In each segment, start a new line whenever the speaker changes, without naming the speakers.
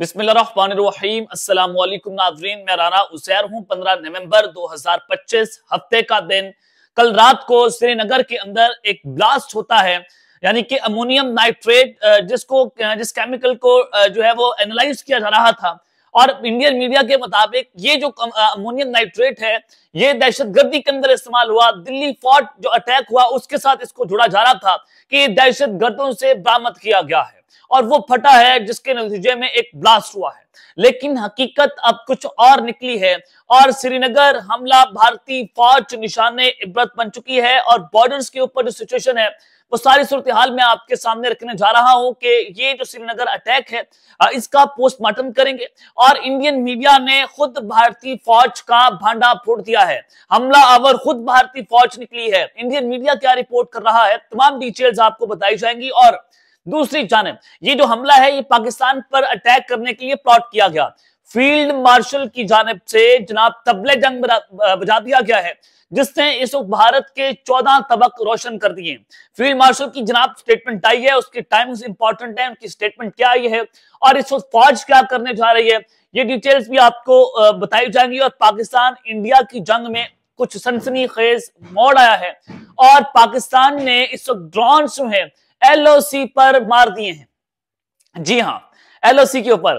बिस्मिल्लाहिर्रहमानिर्रहीम अस्सलाम वालेकुम नाज़रीन, मैं राना उज़ैर हूं। 15 नवंबर 2025 हफ्ते का दिन। कल रात को श्रीनगर के अंदर एक ब्लास्ट होता है, यानी कि अमोनियम नाइट्रेट, जिस केमिकल को जो है वो एनालाइज किया जा रहा था। और इंडियन मीडिया के मुताबिक ये जो अमोनियम नाइट्रेट है, ये दहशतगर्दी के अंदर इस्तेमाल हुआ। दिल्ली फोर्ट जो अटैक हुआ उसके साथ इसको जोड़ा जा रहा था कि दहशतगर्दों से बरामद किया गया है और वो फटा है, जिसके नतीजे में एक ब्लास्ट हुआ है। लेकिन हकीकत अब कुछ और निकली है और श्रीनगर हमला भारतीय फौज निशाने इबरत बन चुकी है। और बॉर्डर्स के ऊपर जो सिचुएशन है वो सारी सूरत हाल मैं आपके सामने रखने जा रहा हूं कि ये जो श्रीनगर अटैक है इसका पोस्टमार्टम करेंगे। और इंडियन मीडिया ने खुद भारतीय फौज का भांडा फोड़ दिया है। हमला आवर खुद भारतीय फौज निकली है। इंडियन मीडिया क्या रिपोर्ट कर रहा है, तमाम डिटेल्स आपको बताई जाएंगी। और दूसरी जानिब ये जो हमला है ये पाकिस्तान पर अटैक करने के लिए प्लॉट किया गया। फील्ड मार्शल की जानिब से जनाब तबले जंग बजा दिया गया है, जिसने इस वक्त भारत के 14 तबक रोशन कर दिए। फील्ड मार्शल की जनाब स्टेटमेंट आई है, उसके टाइम्स इंपॉर्टेंट है, उनकी स्टेटमेंट क्या आई है और इस वक्त फौज क्या करने जा रही है, ये डिटेल्स भी आपको बताई जाएंगी। और पाकिस्तान इंडिया की जंग में कुछ सनसनीखेज मोड़ आया है और पाकिस्तान ने इस वक्त ड्रोन जो है एलओसी पर मार दिए हैं। जी हाँ, एलओसी के ऊपर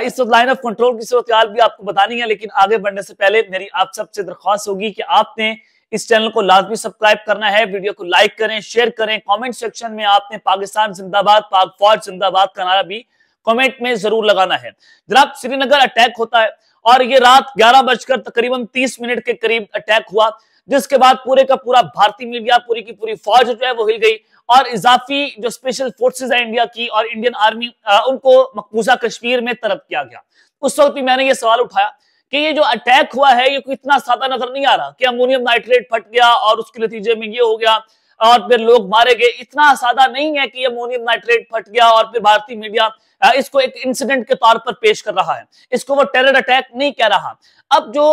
इस वक्त लाइन ऑफ कंट्रोल की सूरत हाल भी आपको बतानी है। लेकिन आगे बढ़ने से पहले मेरी आप सबसे दरख्वास्त होगी कि आपने इस चैनल को लाजमी सब्सक्राइब करना है, वीडियो को लाइक करें, शेयर करें। कमेंट सेक्शन में आपने पाकिस्तान जिंदाबाद, पाक फौज जिंदाबाद का नारा भी कमेंट में जरूर लगाना है। जनाब श्रीनगर अटैक होता है और ये रात 11 बजकर तकरीबन 30 मिनट के करीब अटैक हुआ, जिसके बाद पूरे का पूरा भारतीय मीडिया, पूरी की पूरी फौज जो है वो हिल गई। और इजाफी जो स्पेशल फोर्सेस है इंडिया की और इंडियन आर्मी, उनको मकबूजा कश्मीर में तरफ किया गया। उस वक्त भी मैंने ये सवाल उठाया कि ये जो अटैक हुआ है ये कोई इतना सादा नजर नहीं आ रहा कि अमोनियम नाइट्रेट फट गया और उसके नतीजे में ये हो गया और फिर लोग मारे गए। इतना सादा नहीं है कि अमोनियम नाइट्रेट फट गया और फिर भारतीय मीडिया इसको एक इंसिडेंट के तौर पर पेश कर रहा है, इसको वो टेरर अटैक नहीं कह रहा। अब जो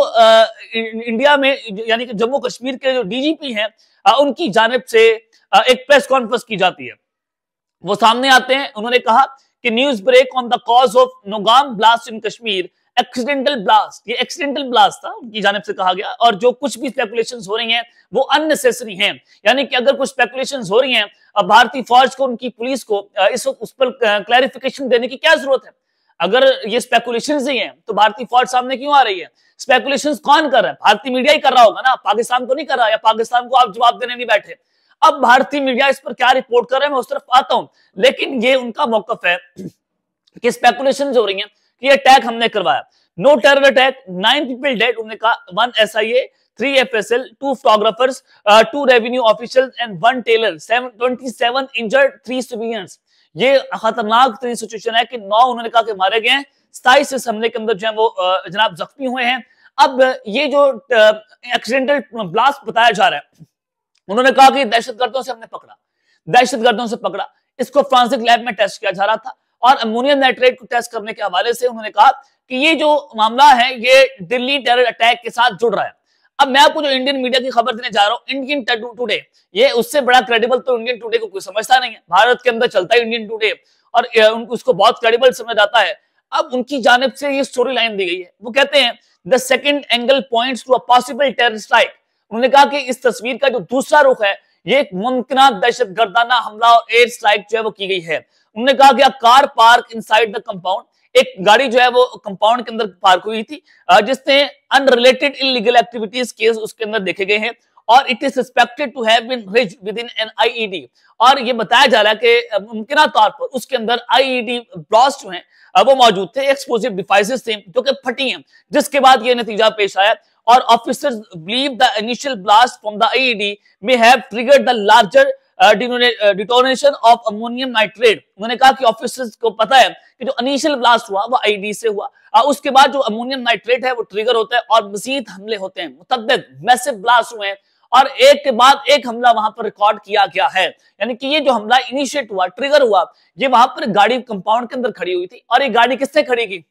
इंडिया में यानी कि जम्मू कश्मीर के जो डीजीपी हैं, उनकी जानिब से एक प्रेस कॉन्फ्रेंस की जाती है। वो सामने आते हैं, उन्होंने कहा कि news break on the cause of Nowgam blast in Kashmir, accidental blast. ये एक्सीडेंटल ब्लास्ट था उनकी जानिब से कहा गया। और जो कुछ भी स्पेकुलेशंस हो रही हैं वो अननेसेसरी हैं, यानी कि अगर कुछ स्पेकुलेशंस हो रही हैं, अब भारतीय फौज को, उनकी पुलिस को इस वक्त उस पर क्लैरिफिकेशन देने की क्या जरूरत है। अगर ये स्पेकुलेशंस ही हैं तो भारतीय फौज सामने क्यों आ रही है? स्पेकुलेशंस कौन कर रहा है? भारतीय मीडिया ही कर रहा होगा ना, पाकिस्तान को नहीं कर रहा, या पाकिस्तान को आप जवाब देने नहीं बैठे। अब भारतीय मीडिया इस पर क्या रिपोर्ट कर रहे हैं मैं उस तरफ आता हूं, लेकिन ये उनका मौकफ है कि स्पेकुलेशंस हो रही हैं कि ये अटैक हमने करवाया। No terror attack, 9 people dead. उन्होंने कहा 1 SIA, 3 FSL, 2 photographers, 2 revenue officials and 1 tailor, 27 injured, 3 civilians. ये खतरनाक तरीन सिचुएशन है कि 9 उन्होंने कहा कि मारे गए हैं, 27 इस हमले के अंदर जो है वो जनाब जख्मी हुए हैं। अब ये जो एक्सीडेंटल ब्लास्ट बताया जा रहा है, उन्होंने कहा कि दहशतगर्दों से हमने पकड़ा, दहशतगर्दों से पकड़ा, इसको फ्रांसिक लैब में टेस्ट किया जा रहा था। और अमोनियम नाइट्रेट को टेस्ट करने के हवाले से उन्होंने कहा कि ये जो मामला है ये दिल्ली टेरर अटैक के साथ जुड़ रहा है। अब मैं आपको जो इंडियन मीडिया की खबर देने जा रहा हूं, इंडियन टुडे, ये उससे बड़ा क्रेडिबल तो इंडियन टुडे को कोई समझता नहीं है। भारत के अंदर चलता है इंडियन टुडे और उसको बहुत क्रेडिबल समझ आता है। अब उनकी जानिब से ये स्टोरी लाइन दी गई है। वो कहते हैं the second angle points to a possible terror strike. उन्होंने कहा कि इस तस्वीर का जो दूसरा रुख है ये एक मुमकिन दहशतगर्दाना हमला और एयर स्ट्राइक जो है वो की गई है। उन्होंने कहा कि car park inside the compound, एक गाड़ी जो है वो कंपाउंड के अंदर पार्क हुई थी, जिसने अनरिलेटेड इलीगल एक्टिविटीज केस उसके अंदर देखे गए हैं और it is suspected to have been reached with in an IED. और ये बताया जा रहा है कि मुमकिन तौर पर उसके अंदर आईईडी ब्लास्ट जो है वो मौजूद थे, एक्सप्लोसिव डिवाइसेस थे जो कि फटी हैं, जिसके बाद ये नतीजा पेश आया। और officers believe the initial blast from the IED may have triggered the larger detonation of ammonium nitrate. उन्होंने कहा कि ऑफिसर्स को पता है कि जो इनिशियल ब्लास्ट हुआ वो आईडी से हुआ, उसके बाद जो अमोनियम नाइट्रेट है वो ट्रिगर होता है और मजीद हमले होते हैं, मुतअद्दिद मैसिव ब्लास्ट हुए हैं और एक के बाद एक हमला वहां पर रिकॉर्ड किया गया है। यानी कि ये जो हमला इनिशिएट हुआ, ट्रिगर हुआ, ये वहां पर गाड़ी कंपाउंड के अंदर खड़ी हुई थी। और ये गाड़ी किससे खड़ी की?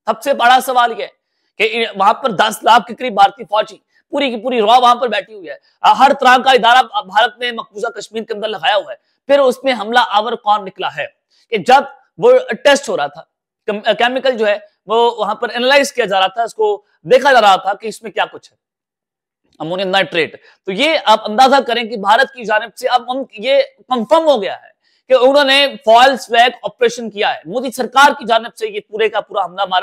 सबसे बड़ा सवाल यह है कि वहां पर 10 लाख के करीब भारतीय फौजी, पूरी की पूरी रॉ वहां पर बैठी हुई है, हर तरह का इदारा भारत ने मकबूजा कश्मीर के अंदर लगाया हुआ है। फिर उसमें हमला आवर कौन निकला है कि जब वो टेस्ट हो रहा था केमिकल जो है वो वहां पर एनालाइज किया जा रहा था, इसको देखा जा रहा था कि इसमें क्या कुछ है, अमोनियम नाइट्रेट। तो ये आप अंदाजा करें कि भारत की जानिब से अब हम ये कंफर्म हो गया है कि उन्होंने फॉल्स फ्लैग ऑपरेशन किया है। मोदी सरकार की जानिब से ये पूरे का पूरा हमला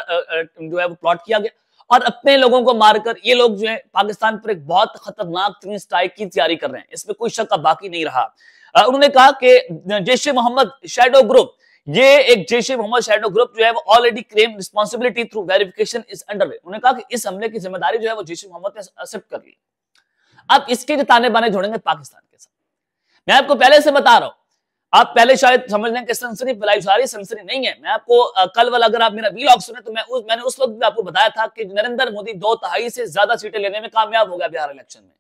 जो है वो प्लॉट किया गया और अपने लोगों को मारकर ये लोग जो है पाकिस्तान पर एक बहुत खतरनाक तरीन स्ट्राइक की तैयारी कर रहे हैं, इसमें कोई शक अब बाकी नहीं रहा। उन्होंने कहा कि जैश-ए मोहम्मद शैडो ग्रुप, ये एक जैश-ए मोहम्मद शैडो ग्रुप जो है वो already claim responsibility through verification is underway. उन्होंने कहा कि इस हमले की जिम्मेदारी जो है वो जैश-ए मोहम्मद ने एक्सेप्ट कर ली। अब इसके जो ताने बाने जोड़ेंगे पाकिस्तान के साथ, मैं आपको पहले से बता रहा हूं, आप पहले शायद समझ लें कि सनसनी फैलाई जा रही, सनसनी नहीं है। मैं आपको कल वाला अगर आप मेरा वीलॉग सुने तो मैंने उस वक्त भी आपको बताया था कि नरेंद्र मोदी 2/3 से ज्यादा सीटें लेने में कामयाब हो गया बिहार इलेक्शन में,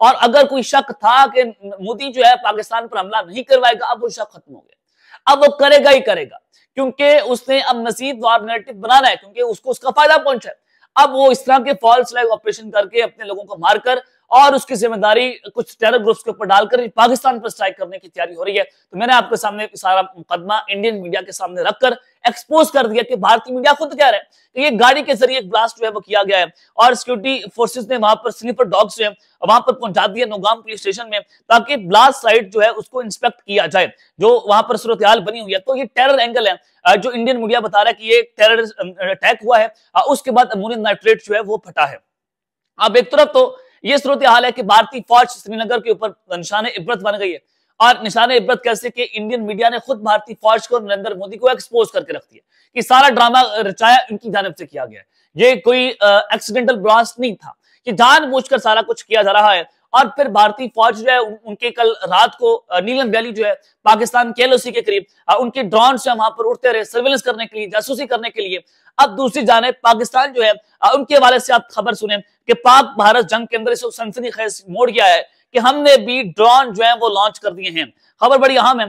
और अगर कोई शक था कि मोदी जो है पाकिस्तान पर हमला नहीं करवाएगा, अब वो शक खत्म हो गया। अब वो करेगा ही करेगा, क्योंकि उसने अब नसीब वार नैरेटिव बनाना है, क्योंकि उसको उसका फायदा पहुंचा है। अब वो इस तरह के फॉल्स फ्लैग ऑपरेशन करके अपने लोगों को मारकर और उसकी जिम्मेदारी कुछ टेरर ग्रुप्स के ऊपर डालकर पाकिस्तान पर स्ट्राइक करने की तैयारी हो रही है। तो मैंने आपके सामने सारा मुकदमा इंडियन मीडिया के सामने रखकर एक्सपोज कर दिया कि भारतीय मीडिया खुद कह रहा है कि ये गाड़ी के जरिए एक ब्लास्ट जो है वो किया गया है और सिक्योरिटी फोर्सेस ने वहां पर स्नीपर डॉग्स जो है वहां पर पहुंचा दिया नौगाम पुलिस स्टेशन में, ताकि ब्लास्ट साइट जो है उसको इंस्पेक्ट किया जाए, जो वहां पर सूरत-ए-हाल बनी हुई है। तो ये टेरर एंगल है जो इंडियन मीडिया बता रहा है कि ये टेरर अटैक हुआ है, उसके बाद अमोनियम नाइट्रेट जो है वो फटा है। अब एक तरफ तो ये सूरत-ए-हाल है कि भारतीय फौज श्रीनगर के ऊपर निशाने इबरत बन गई है, और निशाने इबरत कैसे कि इंडियन मीडिया ने खुद भारतीय फौज को नरेंद्र मोदी को एक्सपोज करके रख दिया कि सारा ड्रामा रचाया इनकी जानिब से किया गया है, ये कोई एक्सीडेंटल ब्लास्ट नहीं था, कि जानबूझकर सारा कुछ किया जा रहा है। और फिर भारतीय फौज जो है उनके कल रात को नीलम वैली जो है पाकिस्तान के एलओसी के करीब उनके ड्रोन से वहां पर उड़ते रहे सर्विलेंस करने के लिए, जासूसी करने के लिए। अब दूसरी जानिब पाकिस्तान जो है उनके हवाले से आप खबर सुने कि पाक भारत जंग के अंदर इसको सनसनीखेज मोड़ गया है कि हमने भी ड्रोन जो है वो लॉन्च कर दिए हैं। खबर बड़ी अहम है,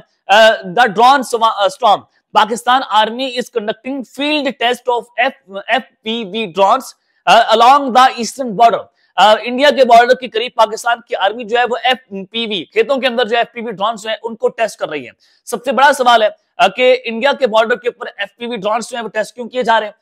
the drone storm, Pakistan army is conducting field test of FPV drones along the eastern border. India के बॉर्डर के करीब पाकिस्तान की आर्मी जो है वो FPV खेतों के अंदर जो FPV ड्रोन्स हैं उनको टेस्ट कर रही है। सबसे बड़ा सवाल है कि इंडिया के बॉर्डर के ऊपर FPV ड्रोन्स जो है वो टेस्ट क्यों किए जा रहे हैं।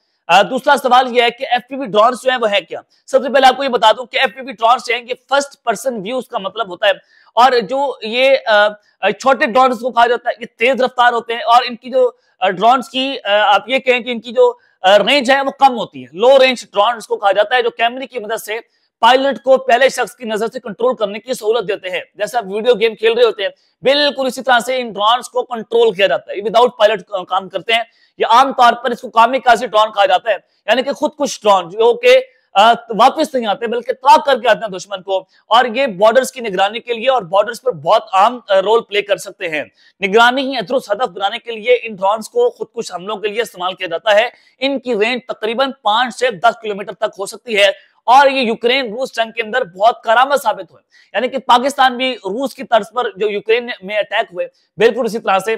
दूसरा सवाल यह है कि FPV ड्रोन्स जो है वो है क्या। सबसे पहले आपको ये बता दूं कि FPV ड्रोन्स हैं, ये फर्स्ट पर्सन व्यू का मतलब होता है, और जो ये छोटे ड्रोन्स को कहा जाता है ये तेज रफ्तार होते हैं, और इनकी जो ड्रोन्स की आप ये कहें कि इनकी जो रेंज है वो कम होती है। लो रेंज ड्रोन्स को कहा जाता है, जो कैमरे की मदद से पायलट को पहले शख्स की नजर से कंट्रोल करने की सहूलत देते हैं। जैसे आप वीडियो गेम खेल रहे होते हैं, बिल्कुल इसी तरह से इन ड्रोन्स को कंट्रोल किया जाता है। विदाउट पायलट काम करते हैं, ये आमतौर पर इसको कामिकाज़ी ड्रोन कहा जाता है, यानी कि खुदकुश ड्रोन जो कि वापस नहीं आते बल्कि ताक करके आते हैं दुश्मन को, और ये बॉर्डर्स की निगरानी के लिए और बॉर्डर्स पर बहुत आम रोल प्ले कर सकते हैं। निगरानी ही अदरुस्त हदफ बनाने के लिए इन ड्रोन्स को खुदकुश हमलों के लिए इस्तेमाल किया जाता है। इनकी रेंज तकरीबन 5 से 10 किलोमीटर तक हो सकती है, और ये यूक्रेन रूस जंग के अंदर बहुत कारामद साबित हुए, यानी कि पाकिस्तान भी रूस की तर्ज पर जो यूक्रेन में अटैक हुए, बिल्कुल इसी तरह से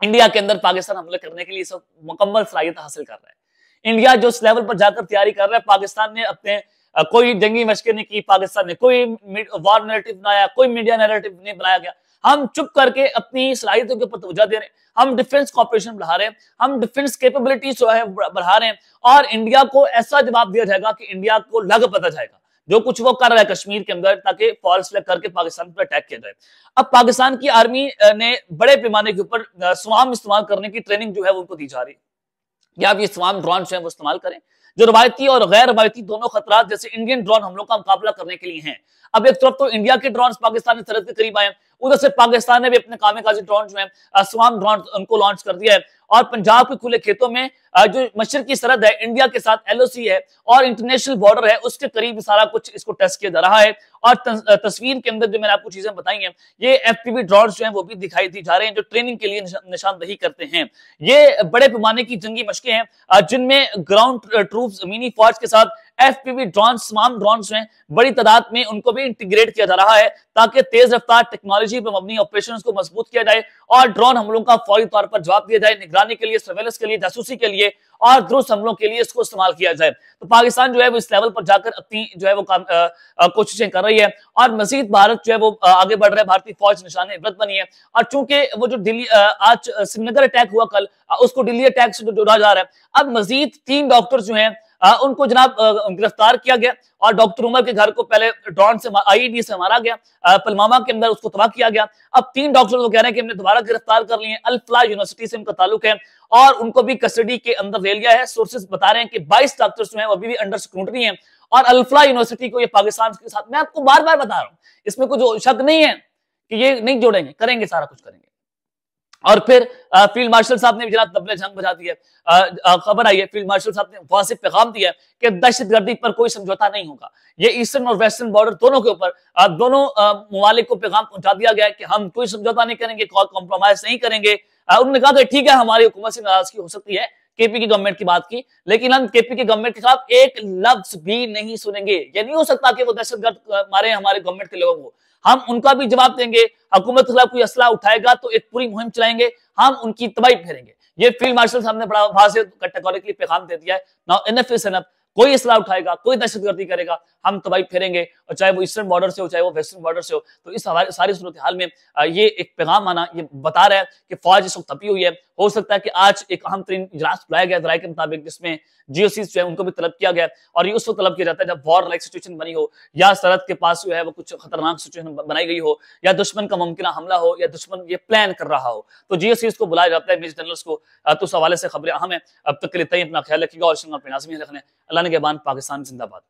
इंडिया के अंदर पाकिस्तान हमले करने के लिए सब मुकम्मल सलाहियत हासिल कर रहा है। इंडिया जो इस लेवल पर जाकर तैयारी कर रहा है, पाकिस्तान ने अपने कोई जंगी मशकें नहीं की, पाकिस्तान ने कोई वार नैरेटिव बनाया, कोई मीडिया नैरेटिव नहीं बनाया गया। हम चुप करके अपनी सलाहियतों के ऊपर तवज्जो दे रहे हैं, हम डिफेंस कॉपरेशन बढ़ा रहे हैं, हम डिफेंस कैपेबिलिटीज जो है बढ़ा रहे हैं, और इंडिया को ऐसा जवाब दिया जाएगा कि इंडिया को लग पता जाएगा जो कुछ वो कर रहा है कश्मीर के अंदर, ताकि फॉल्स फ्लैग करके पाकिस्तान पर अटैक किया जाए। अब पाकिस्तान की आर्मी ने बड़े पैमाने के ऊपर स्वाम इस्तेमाल करने की ट्रेनिंग जो है वो उनको दी जा रही है, या आप ये स्वाम ड्रोन जो है वो इस्तेमाल करें, जो रवायती और गैर रवायती दोनों खतरात जैसे इंडियन ड्रोन हमलों का मुकाबला करने के लिए हैं। अब एक तरफ तो इंडिया के ड्रोन पाकिस्तानी सरहद के करीब आए, उधर से पाकिस्तान ने भी अपने कामिकाज़ी ड्रोन जो है स्वाम ड्रोन उनको लॉन्च कर दिया है, और पंजाब के खुले खेतों में जो मशरकी सरहद है इंडिया के साथ एलओसी है और इंटरनेशनल बॉर्डर है उसके करीब सारा कुछ इसको टेस्ट किया जा रहा है। और तस्वीर के अंदर जो मैंने आपको चीजें बताई हैं, ये FPV ड्रोन जो हैं वो भी दिखाई दी जा रहे हैं, जो ट्रेनिंग के लिए निशानदही करते हैं। ये बड़े पैमाने की जंगी मशकें हैं जिनमें ग्राउंड ट्रूप्स जमीनी फौज के साथ FPV ड्रोन, तमाम ड्रोन हैं बड़ी तादाद में उनको भी इंटीग्रेट किया जा रहा है ताकि तेज रफ्तार टेक्नोलॉजी पर मबनी ऑपरेशंस को मजबूत किया जाए और ड्रोन हमलों का फौरी तौर पर जवाब दिया जाए, निगरानी के लिए, सर्वेलेंस के लिए, जासूसी के लिए और दुरुस्त हमलों के लिए इसको इस्तेमाल किया जाए। तो पाकिस्तान जो है वो इस लेवल पर जाकर अपनी जो है वो कोशिशें कर रही है और मजीद भारत जो है वो आगे बढ़ रहा है। भारतीय फौज निशाने इबरत बनी है और चूंकि वो जो दिल्ली आज श्रीनगर अटैक हुआ कल, उसको दिल्ली अटैक से जोड़ा जा रहा है। अब मजीद 3 डॉक्टर जो हैं उनको जनाब गिरफ्तार किया गया और डॉक्टर उमर के घर को पहले ड्रोन से IED से मारा गया, पुलवामा के अंदर उसको तबाह किया गया। अब 3 डॉक्टर वो कह रहे हैं कि हमने दोबारा गिरफ्तार कर लिए हैं, अल फलाह यूनिवर्सिटी से उनका ताल्लुक है और उनको भी कस्टडी के अंदर ले लिया है। सोर्सेज बता रहे हैं कि 22 डॉक्टर्स जो हैं वो अभी भी अंडर स्क्रूटनी है और अल फलाह यूनिवर्सिटी को ये पाकिस्तान के साथ, मैं आपको बार बार बता रहा हूं, इसमें कुछ शक नहीं है कि ये नहीं जोड़ेंगे, करेंगे, सारा कुछ करेंगे। और फिर फील्ड मार्शल साहब ने भी जनाब तबले जंग बजा दी है। खबर आई है फील्ड मार्शल साहब ने वाज़ेह पैगाम दिया है कि दहशतगर्दी पर कोई समझौता नहीं होगा। ये ईस्टर्न और वेस्टर्न बॉर्डर दोनों के ऊपर दोनों ममालिक को पैगाम पहुंचा दिया गया है कि हम कोई समझौता नहीं करेंगे, कॉम्प्रोमाइज नहीं करेंगे। उन्होंने कहा तो ठीक है, हमारी हुकूमत से नाराजगी हो सकती है, केपी की गवर्नमेंट की बात की, लेकिन हम केपी की गवर्नमेंट के खिलाफ एक लफ्ज भी नहीं सुनेंगे। ये नहीं हो सकता कि वो दहशतगर्द मारे हमारे गवर्नमेंट के लोगों को, हम उनका भी जवाब देंगे। हुकूमत के खिलाफ कोई असला उठाएगा तो एक पूरी मुहिम चलाएंगे, हम उनकी तबाही फेरेंगे। ये फील्ड मार्शल साहब ने बड़ा वाज़ेह कैटेगोरिकली पैगाम दे दिया है। नाउ इनफ इज इनफ, कोई असला उठाएगा, कोई दहशतगर्दी करेगा, हम तबाही फेरेंगे, और चाहे वो ईस्टर्न बॉर्डर से हो, चाहे वो वेस्टर्न बॉर्डर से हो। तो इस सारी सूरत हाल में ये एक पैगाम आना ये बता रहा है कि फौज इस वक्त तपी हुई है। हो सकता है कि आज एक अहम तरीन इजलास बुलाया गया राय के मुताबिक, जिसमें GOCs जो है उनको भी तलब किया गया, और ये उस वक्त तलब किया जाता है जब वॉर लाइक सिचुएशन बनी हो, या सरहद के पास जो है वो कुछ खतरनाक सिचुएशन बनाई गई हो, या दुश्मन का मुमकिन हमला हो, या दुश्मन ये प्लान कर रहा हो, तो GOCs को बुलाया जाता है, मेजर जनरल्स को। तो उस हवाले से खबरें अहम है। अब तक के लिए अपना ख्याल रखिएगा और अपने नाज़रीन रखने। अल्लाह ने के बाद पाकिस्तान जिंदाबाद।